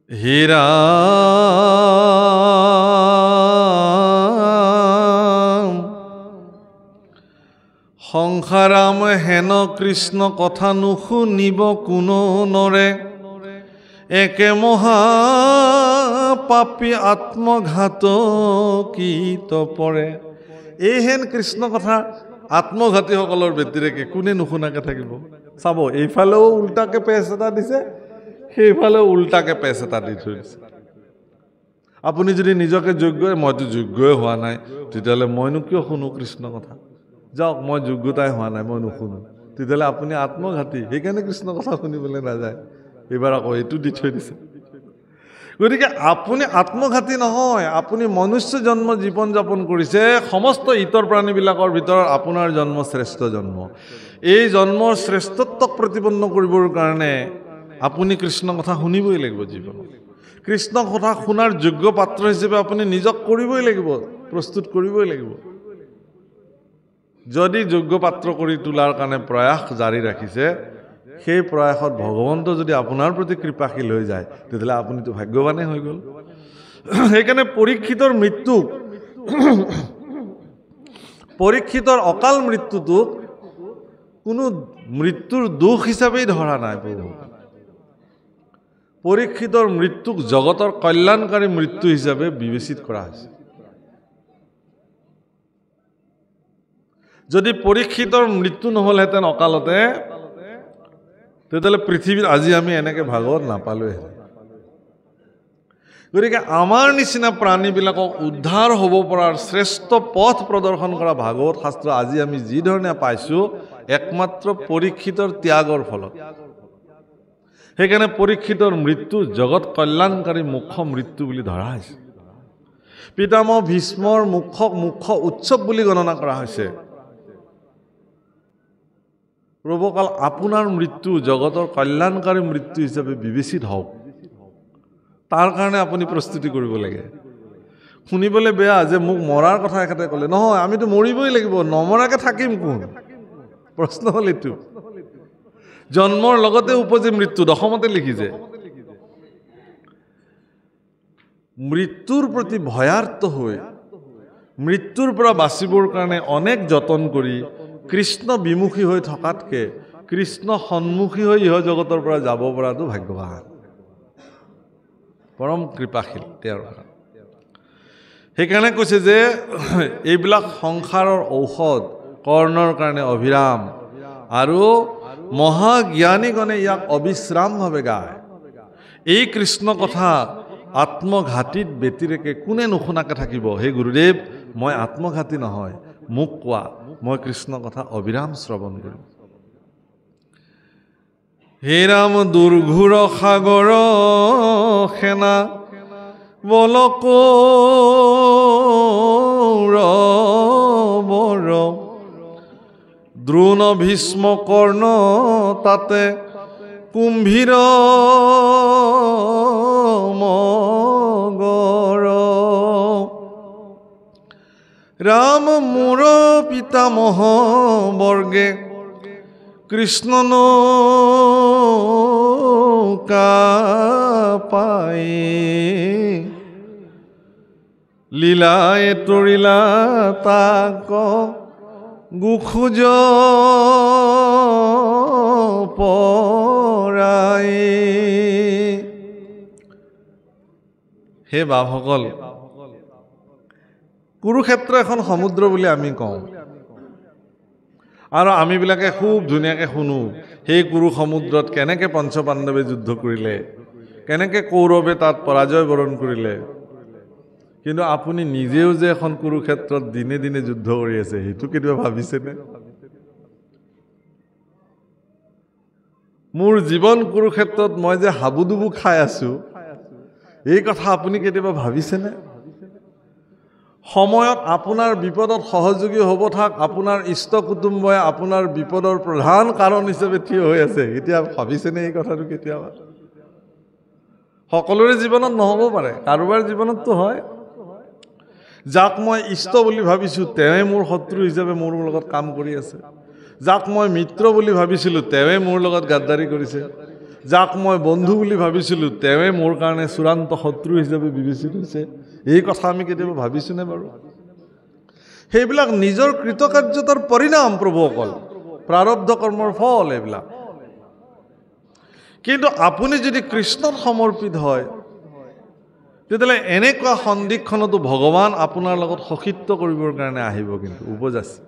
হে ৰাম সংসাৰাম হেন কৃষ্ণ কথা নুশুনিব কোনো নৰে একে মহা পাপী আত্মঘাত কি তপৰে। এই হেন কৃষ্ণ কথা আত্মঘাতীসকলৰ ব্যতিৰেকে কোনে নুশুনাকে থাকিব। চাব, এইফালেও উল্টাকে পেচ এটা দিছে, সেইফালেও উল্টাকে পেচ এটা দি থৈ দিছে। আপুনি যদি নিজকে যোগ্য, মইতো যোগ্যই হোৱা নাই, তেতিয়াহ'লে মইনো কিয় শুনো কৃষ্ণ কথা। যাওক, মই যোগ্যতাই হোৱা নাই, মই নুশুনো। তেতিয়াহ'লে আপুনি আত্মঘাতী, সেইকাৰণে কৃষ্ণ কথা শুনিবলৈ নাযায়। এইবাৰ আকৌ এইটো দি থৈ দিছে। গতিকে আপুনি আত্মঘাতী নহয়, আপুনি মনুষ্য জন্ম জীৱন যাপন কৰিছে। সমস্ত ইতৰ প্ৰাণীবিলাকৰ ভিতৰত আপোনাৰ জন্ম শ্ৰেষ্ঠ জন্ম। এই জন্মৰ শ্ৰেষ্ঠত্বক প্ৰতিপন্ন কৰিবৰ কাৰণে আপুনি কৃষ্ণ কথা শুনিবই লাগিব জীৱনত। কৃষ্ণ কথা শুনাৰ যোগ্য পাত্ৰ হিচাপে আপুনি নিজক কৰিবই লাগিব, প্ৰস্তুত কৰিবই লাগিব। যদি যোগ্য পাত্ৰ কৰি তোলাৰ কাৰণে প্ৰয়াস জাৰি ৰাখিছে, সেই প্ৰয়াসত ভগৱন্ত যদি আপোনাৰ প্ৰতি কৃপাশীল হৈ যায়, তেতিয়াহ'লে আপুনিতো ভাগ্যৱানেই হৈ গ'ল। সেইকাৰণে পৰীক্ষিতৰ অকাল মৃত্যুটোক কোনো মৃত্যুৰ দোষ হিচাপেই ধৰা নাই প্ৰভু। পৰীক্ষিতৰ মৃত্যুক জগতৰ কল্যাণকাৰী মৃত্যু হিচাপে বিবেচিত কৰা হৈছে। যদি পৰীক্ষিতৰ মৃত্যু নহ'লহেঁতেন অকালতে, তেতিয়াহ'লে পৃথিৱীত আজি আমি এনেকে ভাগৱত নাপালোঁহেঁতেন। গতিকে আমাৰ নিচিনা প্ৰাণীবিলাকক উদ্ধাৰ হ'ব পৰাৰ শ্ৰেষ্ঠ পথ প্ৰদৰ্শন কৰা ভাগৱত শাস্ত্ৰ আজি আমি যি ধৰণে পাইছোঁ, একমাত্ৰ পৰীক্ষিতৰ ত্যাগৰ ফলত। সেইকাৰণে পৰীক্ষিতৰ মৃত্যু জগত কল্যাণকাৰী মুখ্য মৃত্যু বুলি ধৰা হৈছে। পিতামহ ভীষ্মৰ মুখ্য উৎসৱ বুলি গণনা কৰা হৈছে। প্ৰভুকাল আপোনাৰ মৃত্যু জগতৰ কল্যাণকাৰী মৃত্যু হিচাপে বিবেচিত হওক, তাৰ কাৰণে আপুনি প্ৰস্তুতি কৰিব লাগে। শুনিবলৈ বেয়া যে মোক মৰাৰ কথা এখেতে ক'লে, নহয়, আমিতো মৰিবই লাগিব, নমৰাকে থাকিম কোন? প্ৰশ্ন হ'ল এইটো। জন্মৰ লগতে উপজে মৃত্যু, দশমতে লিখিছে। মৃত্যুৰ প্ৰতি ভয়াৰ্ত হৈ মৃত্যুৰ পৰা বাচিবৰ কাৰণে অনেক যতন কৰি কৃষ্ণ বিমুখী হৈ থকাতকে কৃষ্ণ সন্মুখী হৈ ইহ জগতৰ পৰা যাব পৰাটো ভাগ্যৱান, পৰম কৃপাশীল তেওঁৰ। সেইকাৰণে কৈছে যে এইবিলাক সংসাৰৰ ঔষধ কৰ্ণৰ কাৰণে অভিৰাম, আৰু মহাজ্ঞানীগণে ইয়াক অবিশ্ৰামভাৱে গায়। এই কৃষ্ণ কথা আত্মঘাতীত ব্যতিৰেকে কোনে নুশুনাকে থাকিব। হে গুৰুদেৱ, মই আত্মঘাতী নহয়, মোক কোৱা, মই কৃষ্ণ কথা অবিৰাম শ্ৰৱণ কৰিম। হে ৰাম দুৰ্ঘোৰ সাগৰ সেনা বল কৌৰৱৰ, দ্ৰোণ ভীষ্ম কৰ্ণ তাতে কুম্ভীৰ মগৰ। ৰাম মোৰ পিতামহ বৰ্গে কৃষ্ণ নৌকা পাই, লীলায়ে তৰিলা তাক গোখোজ পৰাই। হে বাপসকল, কুৰুক্ষেত্ৰ এখন সমুদ্ৰ বুলি আমি কওঁ, আৰু আমিবিলাকে খুব ধুনীয়াকৈ শুনো সেই কুৰু সমুদ্ৰত কেনেকৈ পঞ্চপাণ্ডৱে যুদ্ধ কৰিলে, কেনেকৈ কৌৰৱে তাত পৰাজয় বৰণ কৰিলে। কিন্তু আপুনি নিজেও যে এখন কুৰুক্ষেত্ৰত দিনে দিনে যুদ্ধ কৰি আছে, সেইটো কেতিয়াবা ভাবিছেনে? মোৰ জীৱন কুৰুক্ষেত্ৰত মই যে হাবুডুবু খাই আছো, এই কথা আপুনি কেতিয়াবা ভাবিছেনে? সময়ত আপোনাৰ বিপদত সহযোগী হ'ব থাক আপোনাৰ ইষ্ট কুটুম্বই আপোনাৰ বিপদৰ প্ৰধান কাৰণ হিচাপে থিয় হৈ আছে, এতিয়া ভাবিছেনে এই কথাটো কেতিয়াবা? সকলোৰে জীৱনত নহ'ব পাৰে, কাৰোবাৰ জীৱনততো হয়। যাক মই ইষ্ট বুলি ভাবিছোঁ, তেওঁৱে মোৰ শত্ৰু হিচাপে মোৰ লগত কাম কৰি আছে। যাক মই মিত্ৰ বুলি ভাবিছিলোঁ, তেওঁৱে মোৰ লগত গাদ্দাৰী কৰিছে। যাক মই বন্ধু বুলি ভাবিছিলোঁ তেওঁৱে মোৰ কাৰণে চূড়ান্ত শত্ৰু হিচাপে বিবেচিত হৈছে। এই কথা আমি কেতিয়াবা ভাবিছোঁনে বাৰু? সেইবিলাক নিজৰ কৃতকাৰ্যতাৰ পৰিণাম প্ৰভুসকল, প্ৰাৰব্ধ কৰ্মৰ ফল এইবিলাক। কিন্তু আপুনি যদি কৃষ্ণত সমৰ্পিত হয়, তেতিয়াহ'লে এনেকুৱা সন্দিক্ষণতো ভগৱান আপোনাৰ লগত সখিত্ব কৰিবৰ কাৰণে আহিব, কিন্তু উপজাচি।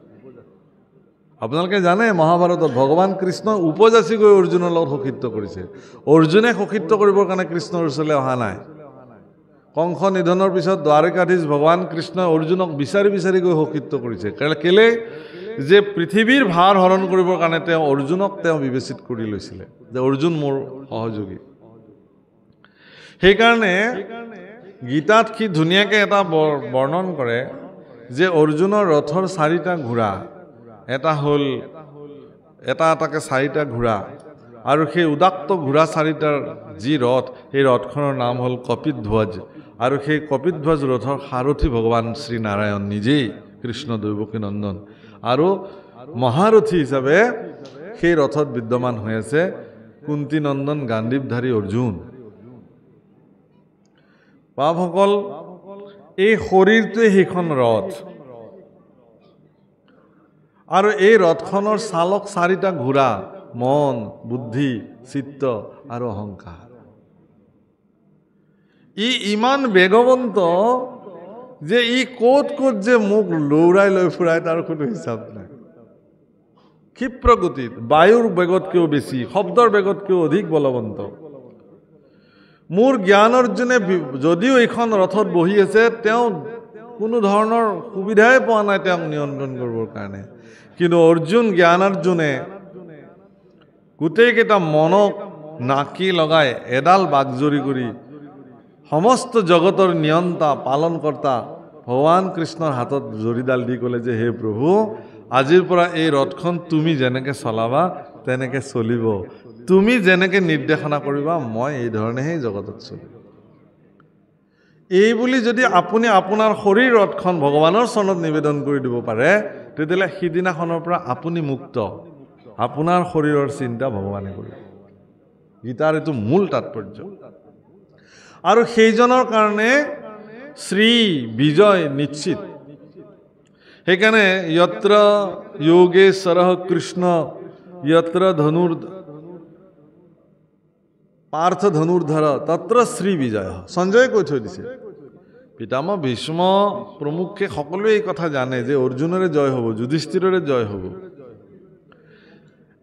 আপোনালোকে জানে মহাভাৰতত ভগৱান কৃষ্ণ উপজাচি গৈ অৰ্জুনৰ লগত সখিত্ব কৰিছে। অৰ্জুনে সখিত্ব কৰিবৰ কাৰণে কৃষ্ণৰ ওচৰলৈ অহা নাই। কংস নিধনৰ পিছত দ্বাৰকাধীশ ভগৱান কৃষ্ণই অৰ্জুনক বিচাৰি বিচাৰি গৈ সখিত্ব কৰিছে। কেলে? যে পৃথিৱীৰ ভাৰ হৰণ কৰিবৰ কাৰণে তেওঁ অৰ্জুনক বিবেচিত কৰি লৈছিলে যে অৰ্জুন মোৰ সহযোগী। সেইকাৰণে গীতাত কি ধুনীয়াকৈ এটা বৰ্ণন কৰে যে অৰ্জুনৰ ৰথৰ 4টা ঘোঁৰা, এটা হ'ল এটাকৈ 4টা ঘোঁৰা, আৰু সেই উদাত্ত ঘোঁৰা 4টাৰ যি ৰথ, সেই ৰথখনৰ নাম হ'ল কপিধ্বজ। আৰু সেই কপিধ্বজ ৰথৰ সাৰথী ভগৱান শ্ৰীনাৰায়ণ নিজেই, কৃষ্ণ দৈৱকী নন্দন। আৰু মহাৰথী হিচাপে সেই ৰথত বিদ্যমান হৈ আছে কুন্তী নন্দন গাণ্ডীৱধাৰী অৰ্জুন। বাপসকল, এই শৰীৰটোৱে সেইখন ৰথ, আৰু এই ৰথখনৰ চালক 4টা ঘোঁৰা, মন, বুদ্ধি, চিত্ত আৰু অহংকাৰ। ই ইমান বেগৱন্ত যে ই ক'ত যে মোক লৌৰাই লৈ ফুৰাই তাৰ কোনো হিচাপ নাই। ক্ষিপ্ৰ গতিত, বায়ুৰ বেগতকৈও বেছি, শব্দৰ বেগতকৈও অধিক বলৱন্ত। মোৰ জ্ঞান অৰ্জুনে যদিও এইখন ৰথত বহি আছে, তেওঁ কোনো ধৰণৰ সুবিধাই পোৱা নাই তেওঁক নিয়ন্ত্ৰণ কৰিবৰ কাৰণে। কিন্তু অৰ্জুন, জ্ঞানাৰ্জুনে গোটেইকেইটা মনক নাকি লগাই এডাল বাগজৰি কৰি সমস্ত জগতৰ নিয়ন্তা পালনকৰ্তা ভগৱান কৃষ্ণৰ হাতত জৰিডাল দি ক'লে যে হে প্ৰভু, আজিৰ পৰা এই ৰথখন তুমি যেনেকৈ চলাবা তেনেকৈ চলিব। তুমি যেনেকৈ নিৰ্দেশনা কৰিবা মই এই ধৰণেহে জগতত চলিব। এই বুলি যদি আপুনি আপোনাৰ শৰীৰ ৰথখন ভগৱানৰ চৰণত নিবেদন কৰি দিব পাৰে, তেতিয়াহ'লে সিদিনাখনৰ পৰা আপুনি মুক্ত। আপোনাৰ শৰীৰৰ চিন্তা ভগৱানে কৰিব। গীতাৰ এইটো মূল তাৎপৰ্য। আৰু সেইজনৰ কাৰণে শ্ৰী বিজয় নিশ্চিত। সেইকাৰণে যত্ৰ যোগেশ্বৰঃ কৃষ্ণ যত্ৰ পাৰ্থ ধনুৰ্ধৰ তত্ৰ শ্ৰী বিজয়। সঞ্জয়ে কৈ থৈ দিছে। পিতামহ ভীষ্ম প্ৰমুখে সকলোৱে এই কথা জানে যে অৰ্জুনৰে জয় হ'ব, যুধিষ্ঠিৰৰে জয় হ'ব।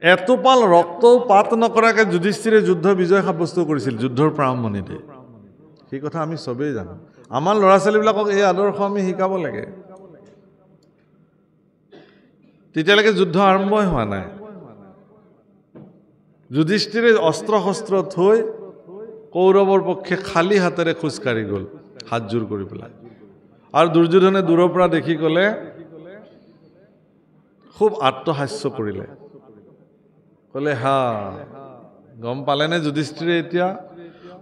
এটোপাল ৰক্তও পাত নকৰাকৈ যুধিষ্ঠিৰে যুদ্ধ বিজয় সাব্যস্ত কৰিছিল যুদ্ধৰ প্ৰাৰম্ভণিতে। সেই কথা আমি চবেই জানো। আমাৰ ল'ৰা ছোৱালীবিলাকক এই আদৰ্শ আমি শিকাব লাগে। তেতিয়ালৈকে যুদ্ধ আৰম্ভই হোৱা নাই। যুধিষ্ঠিৰে অস্ত্ৰ শস্ত্ৰ থৈ কৌৰৱৰ পক্ষে খালী হাতেৰে খোজকাঢ়ি গ'ল, হাতযোৰ কৰি পেলাই। আৰু দুৰ্যোধনে দূৰৰ পৰা দেখি ক'লে, খুব আত্মহাস্য কৰিলে, ক'লে হা গম পালেনে যুধিষ্ঠিৰে এতিয়া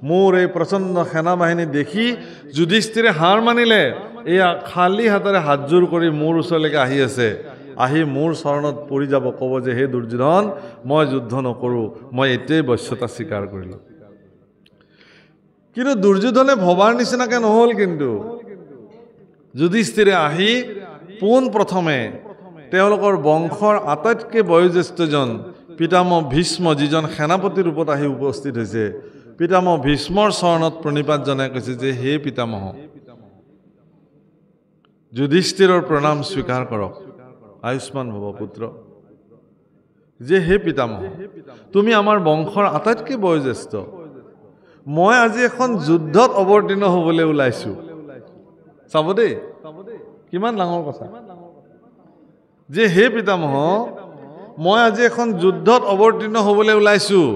মোৰ এই প্ৰচণ্ড সেনা বাহিনী দেখি যুধিষ্ঠিৰে হাৰ মানিলে। এয়া খালী হাতেৰে হাতযোৰ কৰি মোৰ ওচৰলৈকে আহি আছে, আহি মোৰ চৰণত পৰি যাব, ক'ব যে হে দুৰ্যোধন, মই যুদ্ধ নকৰোঁ, মই এতিয়াই বশ্যতা স্বীকাৰ কৰিলোঁ। কিন্তু দুৰ্যোধনে ভবাৰ নিচিনাকৈ নহ'ল। কিন্তু যুধিষ্ঠিৰে আহি পোন প্ৰথমে তেওঁলোকৰ বংশৰ আটাইতকৈ বয়োজ্যেষ্ঠজন পিতামহ ভীষ্ম, যিজন সেনাপতি ৰূপত আহি উপস্থিত হৈছে, পিতামহ ভীষ্মৰ চৰণত প্ৰণিপাত জনাই কৈছে যে হে পিতামহ, যুধিষ্ঠিৰৰ প্ৰণাম স্বীকাৰ কৰক, আয়ুষ্মান ভৱ পুত্ৰ। যে হে পিতামহ, তুমি আমাৰ বংশৰ আটাইতকৈ বয়োজ্যেষ্ঠ, মই আজি এখন যুদ্ধত অৱতীৰ্ণ হ'বলৈ ওলাইছোঁ। চাব দেই, কিমান ডাঙৰ কথা। যে হে পিতামহ, মই আজি এখন যুদ্ধত অৱতীৰ্ণ হ'বলৈ ওলাইছোঁ।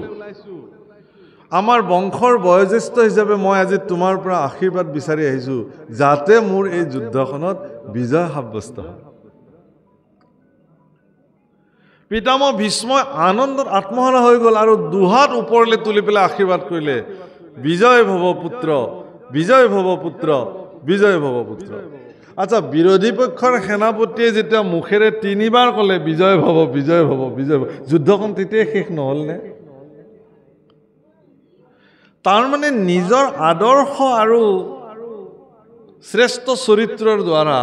আমাৰ বংশৰ বয়োজ্যেষ্ঠ হিচাপে মই আজি তোমাৰ পৰা আশীৰ্বাদ বিচাৰি আহিছোঁ, যাতে মোৰ এই যুদ্ধখনত বিজয় সাব্যস্ত হয়। পিতামহ ভীষ্মই আনন্দত আত্মহাৰা হৈ গ'ল আৰু দুহাত ওপৰলৈ তুলি পেলাই আশীৰ্বাদ কৰিলে, বিজয় ভৱ পুত্ৰ, বিজয় ভৱ পুত্ৰ, বিজয় ভৱ পুত্ৰ। আচ্ছা, বিৰোধী পক্ষৰ সেনাপতিয়ে যেতিয়া মুখেৰে 3বাৰ ক'লে বিজয় ভৱ, বিজয় ভৱ, বিজয় ভৱ, যুদ্ধখন তেতিয়াই শেষ নহ'লনে? তাৰ মানে নিজৰ আদৰ্শ আৰু শ্ৰেষ্ঠ চৰিত্ৰৰ দ্বাৰা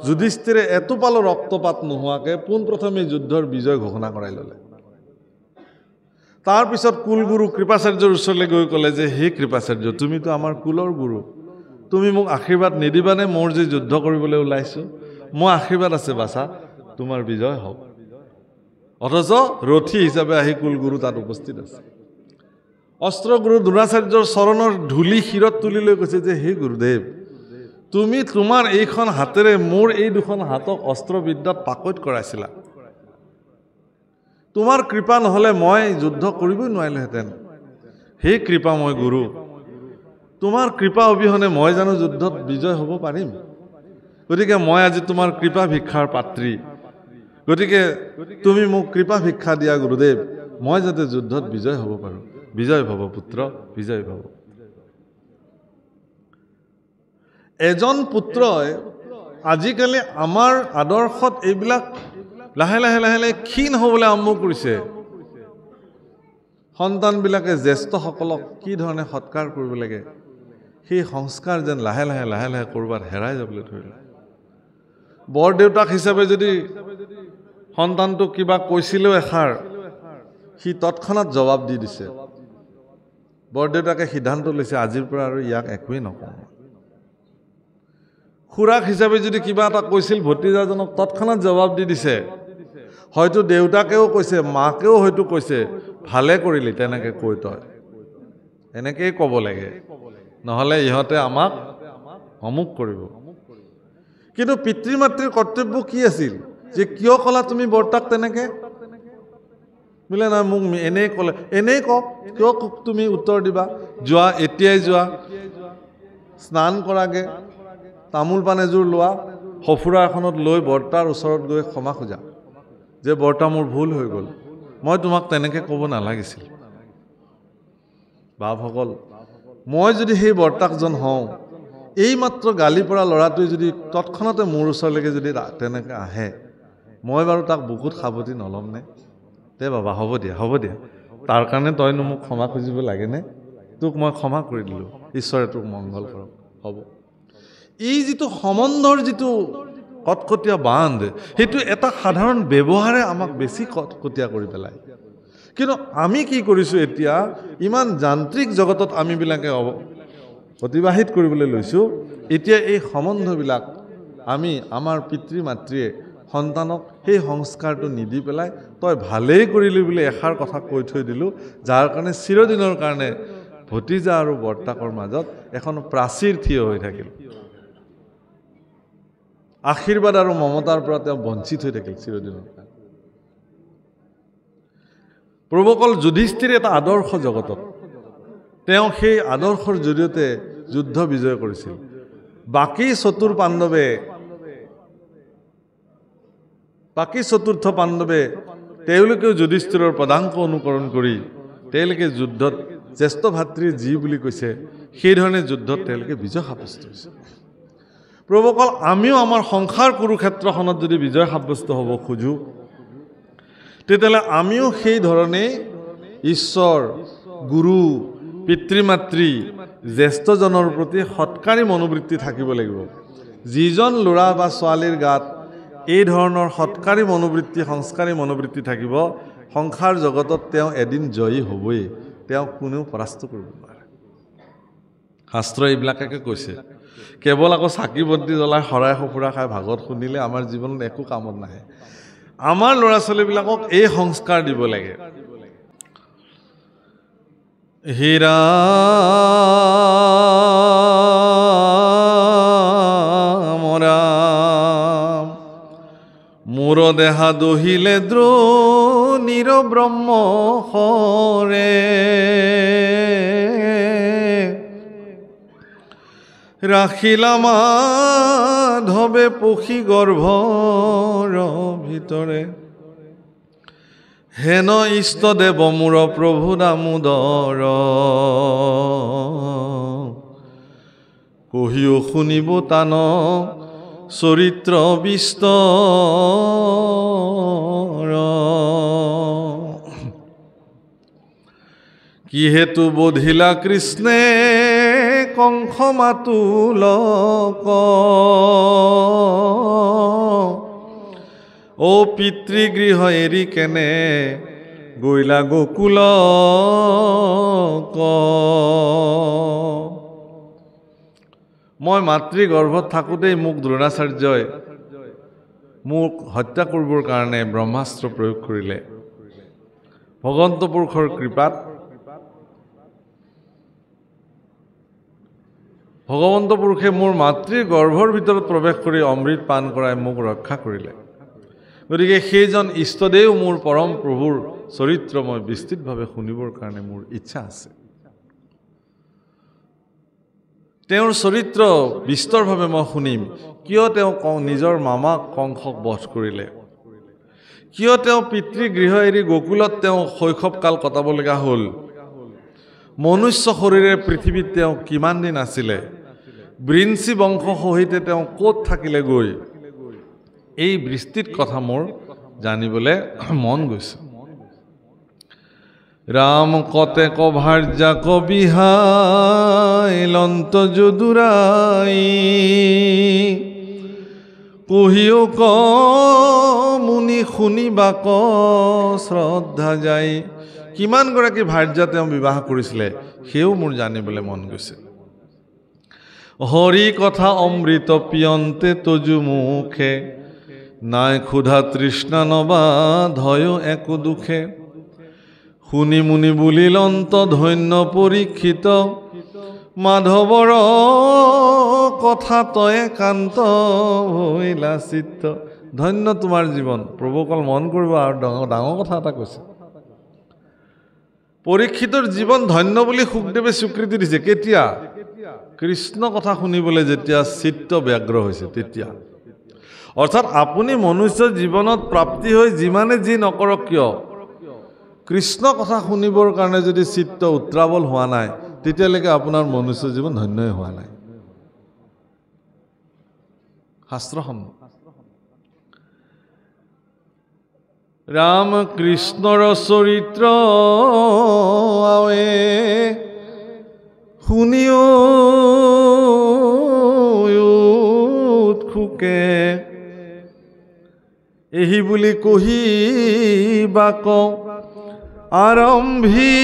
যুধিষ্ঠিৰে এটোপালো ৰক্তপাত নোহোৱাকৈ পোনপ্ৰথমে যুদ্ধৰ বিজয় ঘোষণা কৰাই ল'লে। তাৰপিছত কুলগুৰু কৃপাচাৰ্যৰ ওচৰলৈ গৈ ক'লে যে হে কৃপাচাৰ্য, তুমিতো আমাৰ কুলৰ গুৰু, তুমি মোক আশীৰ্বাদ নিদিবানে? মোৰ যে যুদ্ধ কৰিবলৈ ওলাইছোঁ, মই আশীৰ্বাদ আছে বাছা, তোমাৰ বিজয় হওক। অথচ ৰথী হিচাপে আহি কুলগুৰু তাত উপস্থিত আছে। অস্ত্ৰগুৰু দ্ৰোণাচাৰ্যৰ চৰণৰ ধূলি শিৰত তুলি লৈ কৈছে যে হে গুৰুদেৱ, তুমি তোমাৰ এইখন হাতেৰে মোৰ এই দুখন হাতক অস্ত্ৰবিদ্যাত পাকৈত কৰাইছিলা। তোমাৰ কৃপা নহ'লে মই যুদ্ধ কৰিবই নোৱাৰিলোহেঁতেন। হে কৃপাময় গুৰু, তোমাৰ কৃপা অবিহনে মই জানো যুদ্ধত বিজয় হ'ব পাৰিম? গতিকে মই আজি তোমাৰ কৃপা ভিক্ষাৰ পাত্ৰী। গতিকে তুমি মোক কৃপা ভিক্ষা দিয়া গুৰুদেৱ, মই যাতে যুদ্ধত বিজয় হ'ব পাৰোঁ। বিজয় ভৱ পুত্ৰ, বিজয় ভৱ। এজন পুত্ৰই আজিকালি আমাৰ আদৰ্শত এইবিলাক লাহে লাহে লাহে লাহে ক্ষীণ হ'বলৈ আৰম্ভ কৰিছে। সন্তানবিলাকে জ্যেষ্ঠসকলক কি ধৰণে সৎকাৰ কৰিব লাগে, সেই সংস্কাৰ যেন লাহে লাহে লাহে লাহে ক'ৰবাত হেৰাই যাবলৈ ধৰিলে। বৰদেউতাক হিচাপে যদি সন্তানটোক কিবা কৈছিলেও এষাৰ, সি তৎক্ষণাত জবাব দি দিছে। বৰদেউতাকে সিদ্ধান্ত লৈছে আজিৰ পৰা আৰু ইয়াক একোৱেই নকওঁ। খুৰাক হিচাপে যদি কিবা এটা কৈছিল ভতিজাজনক, তৎক্ষণাত জবাব দি দিছে। হয়তো দেউতাকেও কৈছে, মাকেও হয়তো কৈছে, ভালে কৰিলি তেনেকৈ কৈ তই, এনেকেই ক'ব লাগে, নহ'লে ইহঁতে আমাক অমুক কৰিব। কিন্তু পিতৃ মাতৃৰ কৰ্তব্য কি আছিল যে কিয় ক'লা তুমি বৰ্তাক তেনেকৈ? বোলে নাই মোক এনেই ক'লে, এনেই কওক, কিয় তুমি উত্তৰ দিবা? যোৱা, এতিয়াই যোৱা, স্নান কৰাগে, তামোল পাণ এযোৰ লোৱা, সফুৰা এখনত লৈ বৰ্তাৰ ওচৰত গৈ ক্ষমা খোজা যে বৰ্তা মোৰ ভুল হৈ গ'ল, মই তোমাক তেনেকৈ ক'ব নালাগিছিল। বাপসকল, মই যদি সেই বৰ্তাকজন হওঁ, এইমাত্ৰ গালি পৰা ল'ৰাটোৱে যদি তৎক্ষণতে মোৰ ওচৰলৈকে যদি তেনেকৈ আহে, মই বাৰু তাক বুকুত সাৱটি নল'মনে? দে বাবা হ'ব দিয়া, হ'ব দিয়া, তাৰ কাৰণে তইনো মোক ক্ষমা খুজিব লাগেনে? তোক মই ক্ষমা কৰি দিলোঁ, ঈশ্বৰে তোক মংগল কৰক, হ'ব। এই যিটো সম্বন্ধৰ যিটো কটকটীয়া বান্ধ, সেইটো এটা সাধাৰণ ব্যৱহাৰে আমাক বেছি কটকটীয়া কৰি পেলায়। কিন্তু আমি কি কৰিছোঁ এতিয়া, ইমান যান্ত্ৰিক জগতত আমিবিলাকে অতিবাহিত কৰিবলৈ লৈছোঁ। এতিয়া এই সম্বন্ধবিলাক আমি আমাৰ পিতৃ মাতৃয়ে সন্তানক সেই সংস্কাৰটো নিদি পেলাই তই ভালেই কৰিলি বুলি এষাৰ কথা কৈ থৈ দিলোঁ, যাৰ কাৰণে চিৰদিনৰ কাৰণে ভতিজা আৰু বৰ্তাকৰ মাজত এখন প্ৰাচীৰ থিয় হৈ থাকিল। আশীৰ্বাদ আৰু মমতাৰ পৰা তেওঁ বঞ্চিত হৈ থাকিল চিৰদিনৰ কাৰণে। প্ৰভুসকল, যুধিষ্ঠিৰ এটা আদৰ্শ জগতত, তেওঁ সেই আদৰ্শৰ জৰিয়তে যুদ্ধ বিজয় কৰিছিল। বাকী চতুৰ্থ পাণ্ডৱে তেওঁলোকেও যুধিষ্ঠিৰৰ পদাংক অনুকৰণ কৰি তেওঁলোকে যুদ্ধত জ্যেষ্ঠ ভাতৃ যি বুলি কৈছে, সেইধৰণে যুদ্ধত তেওঁলোকে বিজয় সাব্যস্ত হৈছে। প্ৰভুসকল, আমিও আমাৰ সংসাৰ কুৰুক্ষেত্ৰখনত যদি বিজয় সাব্যস্ত হ'ব খোজোঁ, তেতিয়াহ'লে আমিও সেই ধৰণেই ঈশ্বৰ, গুৰু, পিতৃ মাতৃ, জ্যেষ্ঠজনৰ প্ৰতি সৎকাৰী মনোবৃত্তি থাকিব লাগিব। যিজন ল'ৰা বা ছোৱালীৰ গাত এই ধৰণৰ সৎকাৰী মনোবৃত্তি, সংস্কাৰী মনোবৃত্তি থাকিব, সংসাৰ জগতত তেওঁ এদিন জয়ী হ'বই, তেওঁক কোনেও পৰাস্ত কৰিব নোৱাৰে। শাস্ত্ৰ এইবিলাকে কৈছে। কেৱল আকৌ চাকি বন্তি জ্বলাই শৰাই সঁফুৰা খাই ভাগৱত শুনিলে আমাৰ জীৱনত একো কামত নাহে। আমাৰ ল'ৰা ছোৱালীবিলাকক এই সংস্কাৰ দিব লাগে। হীৰা মোৰ দেহা দহিলে দ্ৰোণীৰ ব্ৰহ্ম হৰে, ৰাখিলা মাধৱে পখী গৰ্ভৰ ভিতৰে, হেন ইষ্টদেৱ মোৰ প্ৰভু দামোদৰ, কহিও শুনিব তান চৰিত্ৰ বিস্তৰ, কি হেতু বোধিলা কৃষ্ণে কংস মাতুলক ও পিতৃগৃহ এৰি কেনে গৈলা গোকুলক মই মাতৃগৰ্ভত থাকোঁতেই মোক দ্ৰোণাচাৰ্যই মোক হত্যা কৰিবৰ কাৰণে ব্ৰহ্মাস্ত্ৰ প্ৰয়োগ কৰিলে ভগৱন্ত পুৰুষৰ কৃপাত ভগৱন্ত পুৰুষে মোৰ মাতৃগৰ্ভৰ ভিতৰত প্ৰৱেশ কৰি অমৃত পান কৰাই মোক ৰক্ষা কৰিলে গতিকে সেইজন ইষ্টদেও মোৰ পৰম প্ৰভুৰ চৰিত্ৰ মই বিস্তৃতভাৱে শুনিবৰ কাৰণে মোৰ ইচ্ছা আছে তেওঁৰ চৰিত্ৰ বিস্তৰভাৱে মই শুনিম কিয় তেওঁ নিজৰ মামাক কংসক বধ কৰিলে কিয় তেওঁ পিতৃগৃহ এৰি গোকুলত তেওঁ শৈশৱকাল কটাবলগা হ'ল মনুষ্য শৰীৰে পৃথিৱীত তেওঁ কিমান দিন আছিলে বৃঞ্চি বংশ সহিতে তেওঁ ক'ত থাকিলে গৈ এই বিস্তৃত কথা মোৰ জানিবলৈ মন গৈছে ৰাম কতে কভাৰ্যা কবিহাই লন্ত যদুৰাই কহিও ক মুনি শুনিবা ক শ্ৰদ্ধা যায় কিমান গৰাকী ভাৰ্যা তেওঁ বিবাহ কৰিছিলে সেও মোৰ জানিবলৈ মন গৈছে হৰি কথা অমৃত পিয়ন্তে তজু মুখে নাই ক্ষুধা তৃষ্ণা নবা ধয় একো দুখে শুনি মুনি বুলিলন্ত ধন্য পৰীক্ষিত মাধৱৰ কথা তয়ে কান্ত হৈলা চিত্ত ধন্য তোমাৰ জীৱন প্ৰভু অকল মন কৰিব আৰু ডাঙৰ কথা এটা কৈছে পৰীক্ষিতৰ জীৱন ধন্য বুলি সুখদেৱে স্বীকৃতি দিছে কেতিয়া কৃষ্ণ কথা শুনিবলৈ যেতিয়া চিত্ত ব্যগ্ৰ হৈছে তেতিয়া অৰ্থাৎ আপুনি মনুষ্য জীৱনত প্ৰাপ্তি হৈ যিমানে যি নকৰক কিয় কৃষ্ণ কথা শুনিবৰ কাৰণে যদি চিত্ত উত্ৰাৱল হোৱা নাই তেতিয়ালৈকে আপোনাৰ মনুষ্য জীৱন ধন্যই হোৱা নাই শাস্ত্ৰসন্মত ৰাম কৃষ্ণৰ চৰিত্ৰ আৱে শুনিও উৎসুকে এহি বুলি কহিবা ক আৰম্ভিলা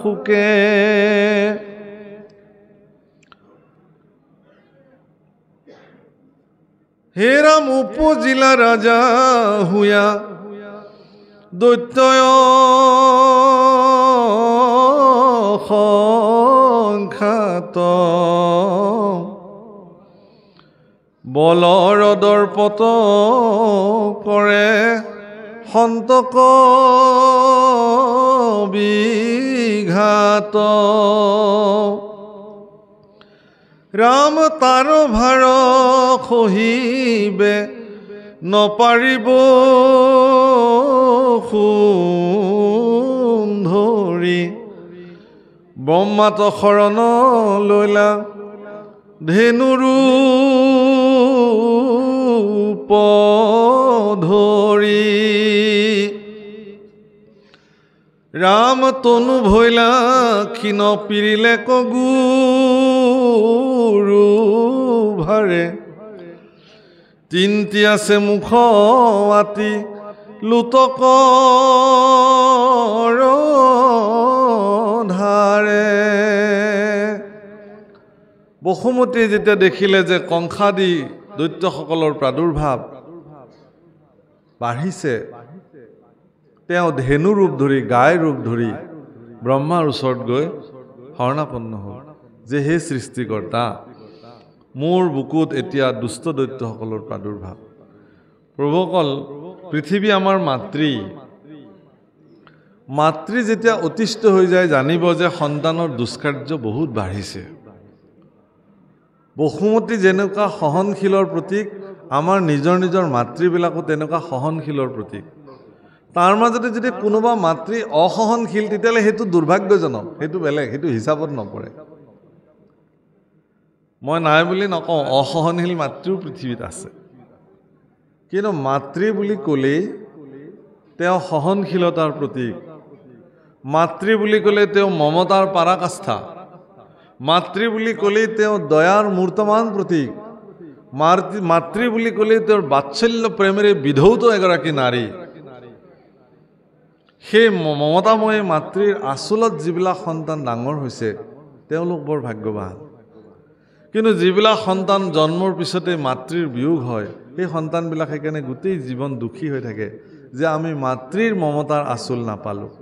সুকে হে ৰাম উপজিলা ৰাজা হুয়া দৈত্যয় সংখ্যাত বলৰ দৰ্পত কৰে সন্তক বিঘাত ৰাম তাৰ ভাৰ খহিবে নপাৰিব সুন্ধৰি ব্ৰহ্মাত শৰণ লৈলা ধেনুৰূপ ধৰি ৰাম তনু ভৈলা ক্ষীণ পিৰিলে কগুৰু ভাৰে তিনটি আছে মুখ আতি লুতক ধাৰে বসুমতীয়ে যেতিয়া দেখিলে যে কংসাদি দৈত্যসকলৰ প্ৰাদুৰ্ভাৱ বাঢ়িছে তেওঁ ধেনু ৰূপ ধৰি গাই ৰূপ ধৰি ব্ৰহ্মাৰ ওচৰত গৈ শৰণাপন্ন হ'ল যে হে সৃষ্টিকৰ্তা মোৰ বুকুত এতিয়া দুষ্ট দৈত্যসকলৰ প্ৰাদুৰ্ভাৱ প্ৰভুসকল পৃথিৱী আমাৰ মাতৃ যেতিয়া অতিষ্ঠ হৈ যায় জানিব যে সন্তানৰ দুষ্কাৰ্য বহুত বাঢ়িছে বসুমতী যেনেকুৱা সহনশীলৰ প্ৰতীক আমাৰ নিজৰ মাতৃবিলাকো তেনেকুৱা সহনশীলৰ প্ৰতীক তাৰ মাজতে যদি কোনোবা মাতৃ অসহনশীল তেতিয়াহ'লে সেইটো দুৰ্ভাগ্যজনক সেইটো বেলেগ সেইটো হিচাপত নপৰে মই নাই বুলি নকওঁ অসহনশীল মাতৃও পৃথিৱীত আছে কিন্তু মাতৃ বুলি ক'লেই তেওঁ সহনশীলতাৰ প্ৰতীক। মাতৃ বুলি ক'লে তেওঁ মমতাৰ পৰাকাষ্ঠা। মাতৃ বুলি ক'লে তেওঁ দয়াৰ মূৰ্তমান প্ৰতীক। মাতৃ বুলি ক'লে তেওঁৰ বাৎসল্য প্ৰেমেৰে বিধৌত এগৰাকী নাৰী। সেই মমতাময়ী মাতৃৰ আচলত যিবিলাক সন্তান ডাঙৰ হৈছে তেওঁলোক বৰ ভাগ্যৱান। কিন্তু যিবিলাক সন্তান জন্মৰ পিছতে মাতৃৰ বিয়োগ হয় সেই সন্তানবিলাক সেইকাৰণে গোটেই জীৱন দুখী হৈ থাকে যে আমি মাতৃৰ মমতাৰ আচল নাপালোঁ।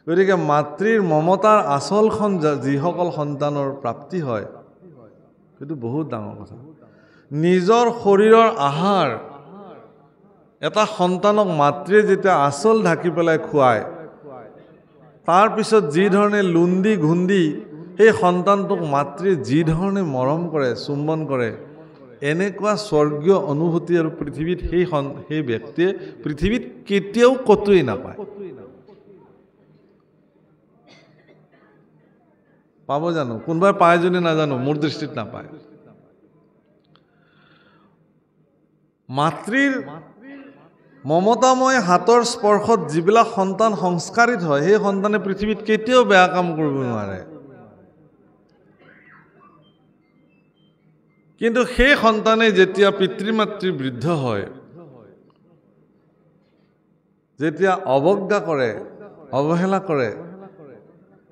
গতিকে মাতৃৰ মমতাৰ আচলখন যিসকল সন্তানৰ প্ৰাপ্তি হয় সেইটো বহুত ডাঙৰ কথা। নিজৰ শৰীৰৰ আহাৰ এটা সন্তানক মাতৃয়ে যেতিয়া আচল ঢাকি পেলাই খুৱায় তাৰপিছত যি ধৰণে লুন্দি ঘুন্দি সেই সন্তানটোক মাতৃয়ে যি ধৰণে মৰম কৰে চুম্বন কৰে এনেকুৱা স্বৰ্গীয় অনুভূতি আৰু পৃথিৱীত সেই ব্যক্তিয়ে পৃথিৱীত কেতিয়াও কতোৱেই নাপায়। পাব জানো? কোনোবাই পায় যদি নাজানো, মোৰ দৃষ্টিত নাপায়। মাতৃৰ মমতাময় হাতৰ স্পৰ্শত যিবিলাক সন্তান সংস্কাৰিত হয় সেই সন্তানে পৃথিৱীত কেতিয়াও বেয়া কাম কৰিব নোৱাৰে। কিন্তু সেই সন্তানে যেতিয়া পিতৃ মাতৃ বৃদ্ধ হয়, যেতিয়া অৱজ্ঞা কৰে, অৱহেলা কৰে,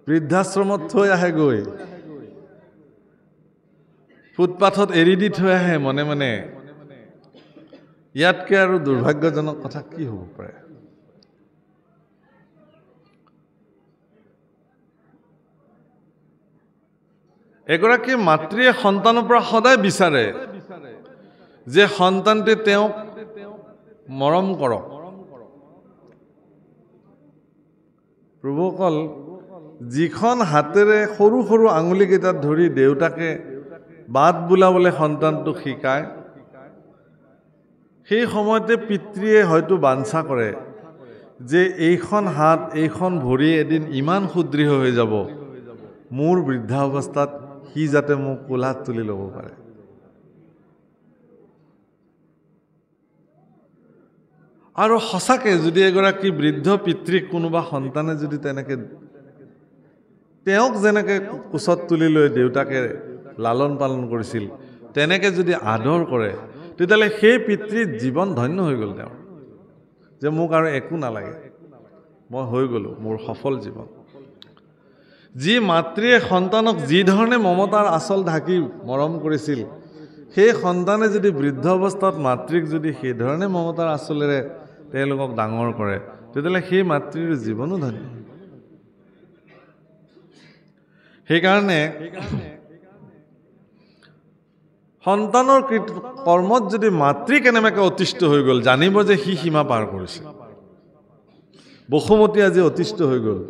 বৃদ্ধাশ্ৰমত থৈ আহে, গৈ ফুটপাথত এৰি দি থৈ আহে মনে মনে, ইয়াতকৈ আৰু দুৰ্ভাগ্যজনক কথা কি হ'ব পাৰে? এগৰাকী মাতৃয়ে সন্তানৰ পৰা সদায় বিচাৰে যে সন্তানটোৱে তেওঁক মৰম কৰক। প্ৰভুসকল, যিখন হাতেৰে সৰু সৰু আঙুলিকেইটাত ধৰি দেউতাকে বাট বোলাবলৈ সন্তানটোক শিকায় সেই সময়তে পিতৃয়ে হয়তো বাঞ্ছা কৰে যে এইখন হাত এইখন ভৰি এদিন ইমান সুদৃঢ় হৈ যাব মোৰ বৃদ্ধাৱস্থাত সি যাতে মোক কোলাত তুলি ল'ব পাৰে। আৰু সঁচাকৈ যদি এগৰাকী বৃদ্ধ পিতৃক কোনোবা সন্তানে যদি তেনেকৈ তেওঁক যেনেকৈ কোচত তুলি লৈ দেউতাকে লালন পালন কৰিছিল তেনেকৈ যদি আদৰ কৰে তেতিয়াহ'লে সেই পিতৃৰ জীৱন ধন্য হৈ গ'ল। তেওঁ যে মোক আৰু একো নালাগে, মই হৈ গ'লোঁ, মোৰ সফল জীৱন। যি মাতৃয়ে সন্তানক যি ধৰণে মমতাৰ আচল ঢাকি মৰম কৰিছিল সেই সন্তানে যদি বৃদ্ধ অৱস্থাত মাতৃক যদি সেই ধৰণে মমতাৰ আচলেৰে তেওঁলোকক ডাঙৰ কৰে তেতিয়াহ'লে সেই মাতৃৰ জীৱনো ধন্য। সেইকাৰণে সন্তানৰ কৰ্মত যদি মাতৃ কেনেবাকৈ অতিষ্ঠ হৈ গ'ল জানিব যে সি সীমা পাৰ কৰিছে। বসুমতী আজি অতিষ্ঠ হৈ গ'ল,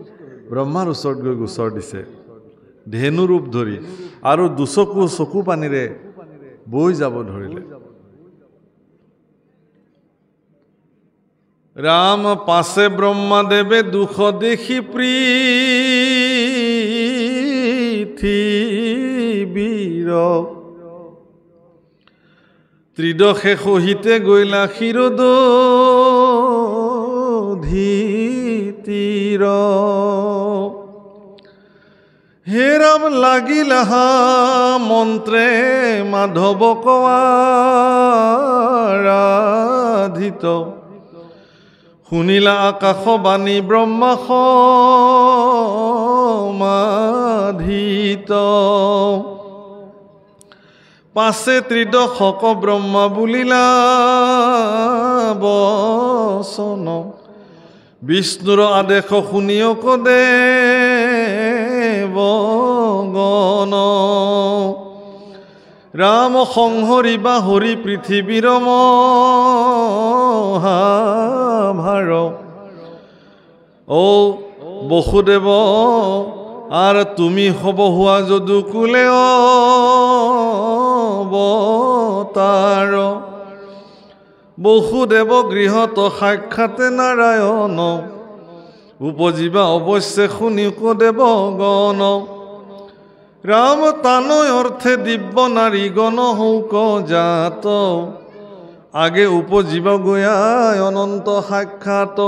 ব্ৰহ্মাৰ ওচৰত গৈ গোচৰ দিছে ধেনু ৰূপ ধৰি, আৰু দুচকু চকু পানীৰে বৈ যাব ধৰিলে। ৰাম পাছে ব্ৰহ্মাদেৱে দুখ দেখি পৃথিৱীৰ ত্ৰিদশে সহিতে গৈলা ক্ষীৰোদধি হে ৰাম লাগিলা মন্ত্ৰে মাধৱ আৰাধিত, শুনিলা আকাশবাণী ব্ৰহ্মা সমাধিত, পাছে ত্ৰিদশক ব্ৰহ্মা বুলিলা বচন, বিষ্ণুৰ আদেশ শুনিয়ক দেৱগণ, ৰাম সংহৰিবা হৰি পৃথিৱীৰ মহাভাৰ, ও বসুদেৱ আৰ তুমি হব হুয়া যদু কুলে অবতাৰ, বসুদেৱ গৃহত সাক্ষাতে নাৰায়ণ, উপজীৱা অৱশ্যে শুনিক দেৱগণ, ৰাম তানয় অৰ্থে দিব্য নাৰী গণ হৌক জাত, আগে উপজীৱ গয়াই অনন্ত সাক্ষাৎ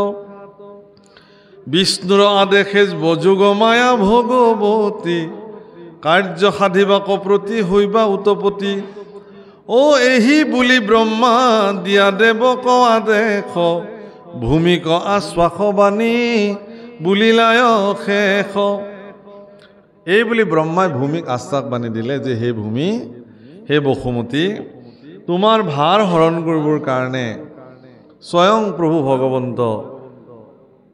বিষ্ণুৰ আদেশে বযোগ মায়া ভগৱতী কাৰ্য সাধিবা কপ্ৰতি হৈবা উতপতি ও এহি বুলি ব্ৰহ্মা দিয়া দেৱক আদেশ ভূমিক আশ্বাস বাণী বুলিলায় শেষ এই বুলি ব্ৰহ্মাই ভূমিক আশ্বাস বাণী দিলে যে হে ভূমি হে বসুমতী তোমাৰ ভাৰ হৰণ কৰিবৰ কাৰণে স্বয়ং প্ৰভু ভগৱন্ত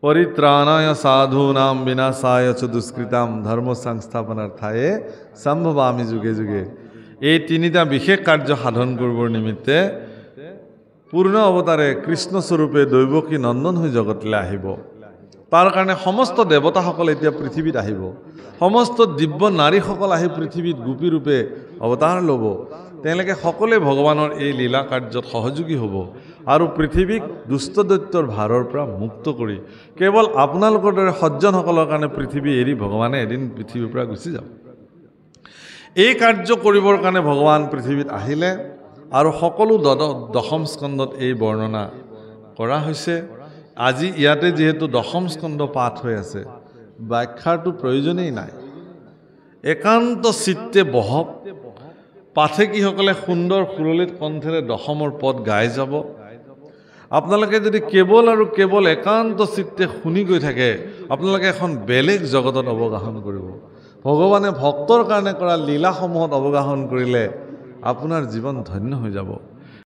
পৰিত্ৰাণায় সাধূনাম বিনাশায় চ দুষ্কৃতাম ধৰ্ম সংস্থাপনাৰ্থে সম্ভৱামি যুগে যুগে এই তিনিটা বিশেষ কাৰ্য সাধন কৰিবৰ নিমিত্তে পূৰ্ণ অৱতাৰে কৃষ্ণ স্বৰূপে দৈৱকী নন্দন হৈ জগতলৈ আহিব তাৰ কাৰণে সমস্ত দেৱতাসকল এতিয়া পৃথিৱীত আহিব সমস্ত দিব্য নাৰীসকল আহি পৃথিৱীত গোপী ৰূপে অৱতাৰ ল'ব তেওঁলোকে সকলোৱে ভগৱানৰ এই লীলা কাৰ্যত সহযোগী হ'ব আৰু পৃথিৱীক দুষ্ট দৈত্যৰ ভাৰৰ পৰা মুক্ত কৰি কেৱল আপোনালোকৰ দৰে সজ্জনসকলৰ কাৰণে পৃথিৱী এৰি ভগৱানে এদিন পৃথিৱীৰ পৰা গুচি যাব এই কাৰ্য কৰিবৰ কাৰণে ভগৱান পৃথিৱীত আহিলে আৰু সকলো দশম স্কন্ধত এই বৰ্ণনা কৰা হৈছে আজি ইয়াতে যেহেতু দশম স্কন্ধ পাঠ হৈ আছে ব্যাখ্যাৰটো প্ৰয়োজনেই নাই একান্ত চিত্তে বহক পাঠেকীসকলে সুন্দৰ সুৰলিত কণ্ঠেৰে দশমৰ পদ গাই যাব আপোনালোকে যদি কেৱল আৰু কেৱল একান্ত চিত্তে শুনি গৈ থাকে আপোনালোকে এখন বেলেগ জগতত অৱগাহন কৰিব ভগৱানে ভক্তৰ কাৰণে কৰা লীলাসমূহত অৱগাহন কৰিলে আপোনাৰ জীৱন ধন্য হৈ যাব